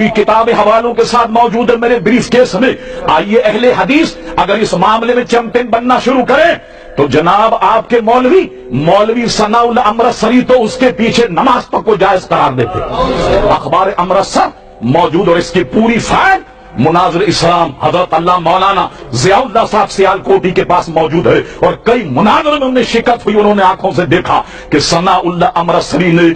پوری کتاب حوالوں کے ساتھ موجود ہے میرے بریف کیس میں. آئیے اہل حدیث اگر اس معاملے میں چیمپئن بننا شروع کریں تو جناب آپ کے مولوی ثناء اللہ امرتسری تو اس کے پیچھے نماز تک کو جائز قرار دیتے. اخبار امرتسر موجود اور اس کی پوری فائل مناظر اسلام حضرت اللہ مولانا ضیاء اللہ صاحب سیال کوٹی کے پاس موجود ہے، اور کئی مناظروں میں انہیں شکست ہوئی. انہوں نے آنکھوں سے دیکھا کہ ثناء اللہ امرتسری نے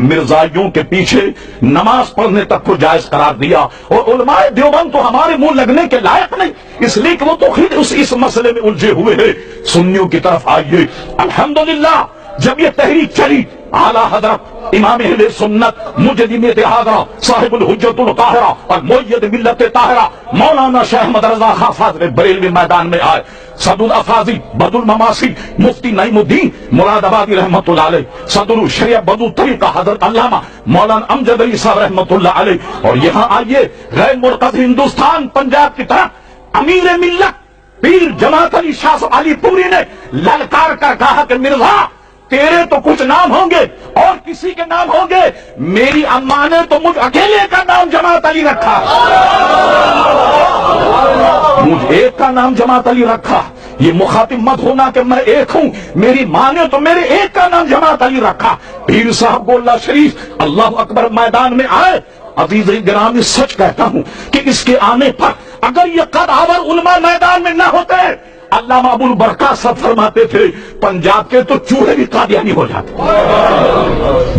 مرزائیوں کے پیچھے نماز پڑھنے تک کو جائز قرار دیا. اور علماء دیوبند تو ہمارے منہ لگنے کے لائق نہیں، اس لیے کہ وہ تو خود اس مسئلے میں الجھے ہوئے ہیں. سنیوں کی طرف آئیے. الحمدللہ جب یہ تحریک چلی اعلیٰ حضرت امام اہل سنت مجدد اتحادہ صاحب الحجت القاہرہ اور مؤید ملت طاہرہ مولانا شیخ احمد رضا خان فاضل بریلوی میدان میں آئے. صدر الافاضی بد المماسی مفتی نعیم الدین مراد آبادی رحمت اللہ علیہ، صدر الشریعہ بدو طریقہ حضرت علامہ مولانا امجد علی صاحب رحمت اللہ علیہ. اور یہاں آئیے غیر مرکز ہندوستان پنجاب کی طرف امیر ملت پیر جماعت علی شاہ صاحب علی پوری نے للکار کر کہا کہ مرزا تیرے تو کچھ نام ہوں گے اور کسی کے نام ہوں گے، میری اماں نے تو مجھ اکیلے کا نام جماعت علی رکھا، مجھ ایک کا نام جماعت علی رکھا. یہ مخاطب مت ہونا کہ میں ایک ہوں، میری ماں نے تو میرے ایک کا نام جماعت علی رکھا. پیر صاحب گولہ شریف اللہ اکبر میدان میں آئے. عزیز گرامی سچ کہتا ہوں کہ اس کے آنے پر اگر یہ قدآور علماء میدان میں نہ ہوتے، علامہ ابو البرکات صاحب فرماتے تھے پنجاب کے تو چوہے بھی قادیانی ہو جاتے.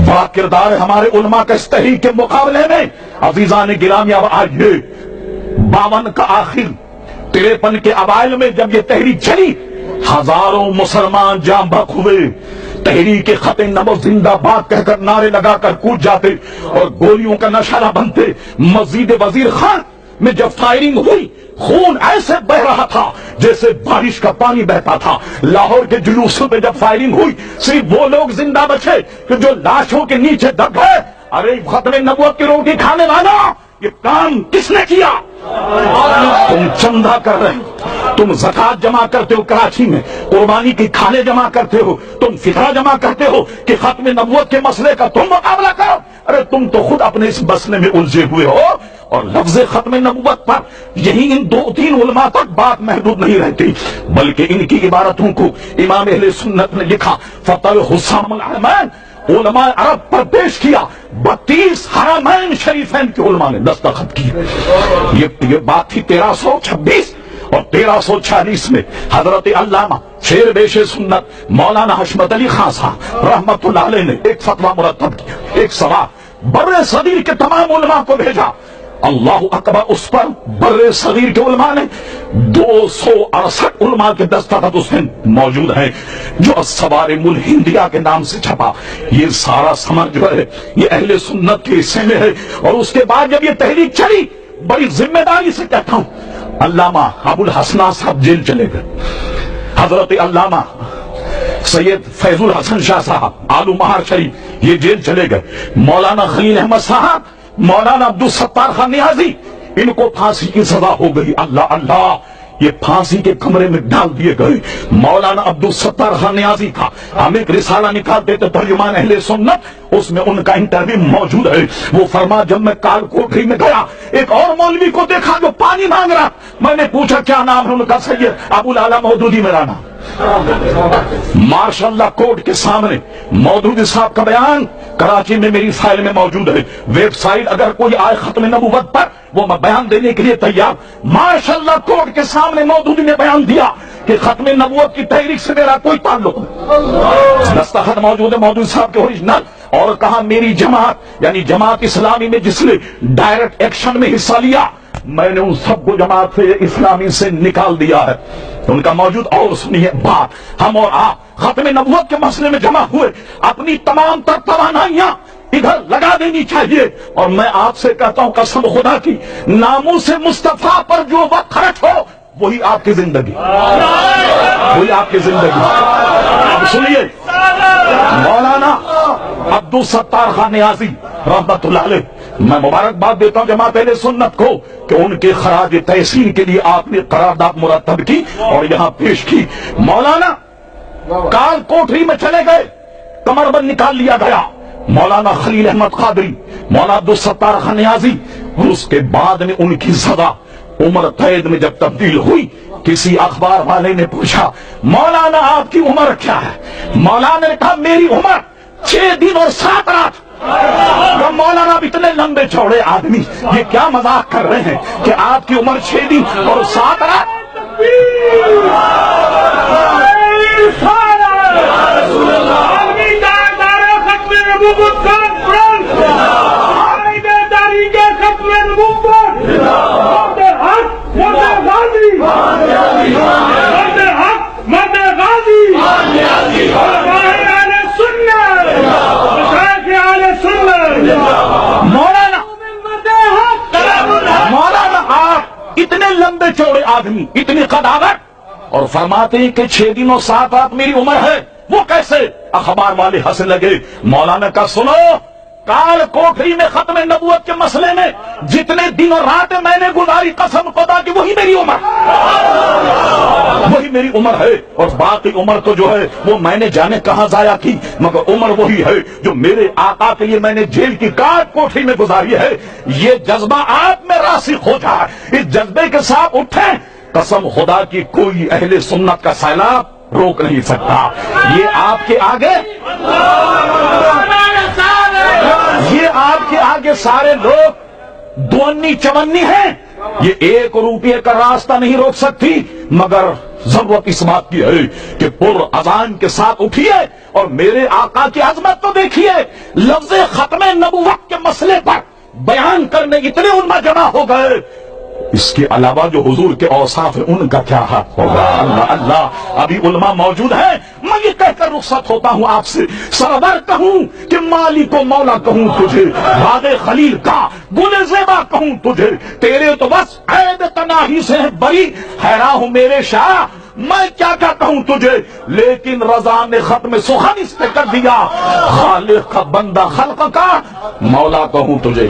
بڑا کردار ہے ہمارے علماء کا اس تحریک کے مقابلے میں. عزیزان گرامی اب آئیے 52 کا آخر 53 کے اوائل میں جب یہ تحریک چلی ہزاروں مسلمان جاں بحق ہوئے. تحریک خط نبو زندہ باد کہہ کر نعرے لگا کر کود جاتے اور گولیوں کا نشانہ بنتے. مسجد وزیر خان میں جب فائرنگ ہوئی خون ایسے بہ رہا تھا جیسے بارش کا پانی بہتا تھا. لاہور کے جلوسوں میں جب فائرنگ ہوئی صرف وہ لوگ زندہ بچے کہ جو لاشوں کے نیچے دب گئے. ارے ختم نبوت کی روٹی کھانے والا یہ کام کس نے کیا؟ تم چندہ کر رہے ہو، تم زکات جمع کرتے ہو کراچی میں، قربانی کی کھالے جمع کرتے ہو، تم فطرہ جمع کرتے ہو کہ ختم نبوت کے مسئلے کا تم مقابلہ کرو. ارے تم تو خود اپنے اس مسئلے میں الجھے ہوئے ہو. اور لفظ ختم نبوت پر یہی ان 2-3 علماء تک بات محدود نہیں رہتی بلکہ ان کی عبارتوں کو امام اہل سنت نے لکھا فتح حسام الحرمین علماء عرب پر پیش کیا. 32 حرمین شریفین کے علماء نے دستخط کی. یہ بات تھی 1326 اور 1346 میں حضرت علامہ شیر بیش سنت مولانا حشمت علی خان صاحب رحمت اللہ علیہ نے ایک فتویٰ مرتب کیا. ایک سوال بر صغیر کے تمام علماء کو بھیجا. اللہ اکبر اس پر بر صغیر کے علماء نے 268 علماء کے دستخط اس میں موجود ہیں جو الصوارم الہندیہ کے نام سے چھپا. یہ سارا سمر جو ہے یہ اہل سنت کے حصے میں ہے. اور اس کے بعد جب یہ تحریک چلی بڑی ذمہ داری سے کہتا ہوں علامہ ابو الحسن صاحب جیل چلے گئے. حضرت علامہ سید فیض الحسن شاہ صاحب آلو مہار شریف یہ جیل چلے گئے. مولانا خلیل احمد صاحب مولانا عبدالستار خان نیازی ان کو پھانسی کی سزا ہو گئی. اللہ اللہ یہ پھانسی کے کمرے میں ڈال دیے گئے. مولانا عبدالستار خان نیازی کا ہم ایک رسالہ نکالتے تھے ترجمان اہل سنت اس میں ان کا انٹرویو موجود ہے. وہ فرما جب میں کال کوٹری میں گیا ایک اور مولوی کو دیکھا جو پانی مانگ رہا. میں نے پوچھا کیا نام ہے؟ ان کا سید ابو العلا مودودی میرا نام. ماشاء اللہ کورٹ کے سامنے مودودی صاحب کا بیان کراچی میں میری فائل میں موجود ہے. ویب سائٹ اگر کوئی آئے ختم نبوت پر وہ میں بیان دینے کے لیے تیار. ماشاء اللہ کورٹ کے سامنے مودودی نے بیان دیا کہ ختم نبوت کی تحریک سے میرا کوئی تعلق نہیں. دستخط موجود ہے مودودی صاحب کے اوریجنل. اور کہا میری جماعت یعنی جماعت اسلامی میں جس نے ڈائریکٹ ایکشن میں حصہ لیا میں نے ان سب کو جماعت سے اسلامی سے نکال دیا ہے. ان کا موجود. اور سنیے بات ہم اور آپ ختم نبوت کے مسئلے میں جمع ہوئے اپنی تمام تر توانائیاں ادھر لگا دینی چاہیے. اور میں آپ سے کہتا ہوں قسم خدا کی ناموس مصطفیٰ پر جو وقت خرچ ہو وہی آپ کی زندگی وہی آپ کی زندگی. اب سنیے مولانا عبدالستار خان نیازی رحمت اللہ علیہ میں مبارکباد دیتا ہوں جماعت اہل سنت کو کہ ان کے خراج تحسین کے لیے آپ نے قرارداد مرتب کی اور یہاں پیش کی. مولانا کال کوٹری میں چلے گئے کمر بند نکال لیا گیا. مولانا خلیل احمد قادری مولانا عبدالستار خان نیازی اور اس کے بعد میں ان کی سزا عمر قید میں جب تبدیل ہوئی، کسی اخبار والے نے پوچھا مولانا آپ کی عمر کیا ہے؟ مولانا نے کہا میری عمر 6 دن اور 7 رات۔ مولانا آپ اتنے لمبے چوڑے آدمی یہ کیا مذاق کر رہے ہیں کہ آپ کی عمر 6 دن اور 7 رات؟ مولانا آپ اتنے لمبے چوڑے آدمی، اتنی قداوت، اور فرماتے ہیں کہ 6 دن اور 7 رات میری عمر ہے، وہ کیسے؟ اخبار والے ہنسنے لگے۔ مولانا کا سنو، کال کوٹری میں ختم نبوت کے مسئلے میں جتنے دن اور راتیں میں نے گزاری، قسم خدا کی وہی میری عمر، وہی میری عمر ہے، اور باقی عمر تو جو ہے وہ میں نے جانے کہاں ضائع کی، مگر عمر وہی ہے جو میرے آقا کے لیے میں نے جیل کی کاٹ کوٹری میں گزاری ہے۔ یہ جذبہ آپ میں راسخ ہو جائے، اس جذبے کے ساتھ اٹھیں، قسم خدا کی کوئی اہل سنت کا سیلاب روک نہیں سکتا۔ یہ آپ کے آگے، یہ آپ کے آگے سارے لوگ دونی چونی ہیں، یہ 1 روپے کا راستہ نہیں روک سکتی، مگر ضرورت اس بات کی ہے کہ پر اذان کے ساتھ اٹھیے اور میرے آقا کی عظمت تو دیکھیے۔ لفظ ختم نبوت کے مسئلے پر بیان کرنے اتنے علماء جمع ہو گئے، اس کے علاوہ جو حضور کے اوصاف ہیں ان کا کیا حق ہوگا؟ اللہ اللہ، ابھی علماء موجود ہیں۔ میں یہ کہہ کر رخصت ہوتا ہوں آپ سے، سرور کہوں کہ مالک و مولا کہوں تجھے، باغ خلیل کا گل زیبا کہوں تجھے، تیرے تو بس عیب تناہی سے ہے بری، حیران ہوں میرے شاہ میں کیا کیا کہوں تجھے، لیکن رضا نے ختم سخن اس پہ کر دیا، خالق کا بندہ خلق کا مولا کہوں تجھے۔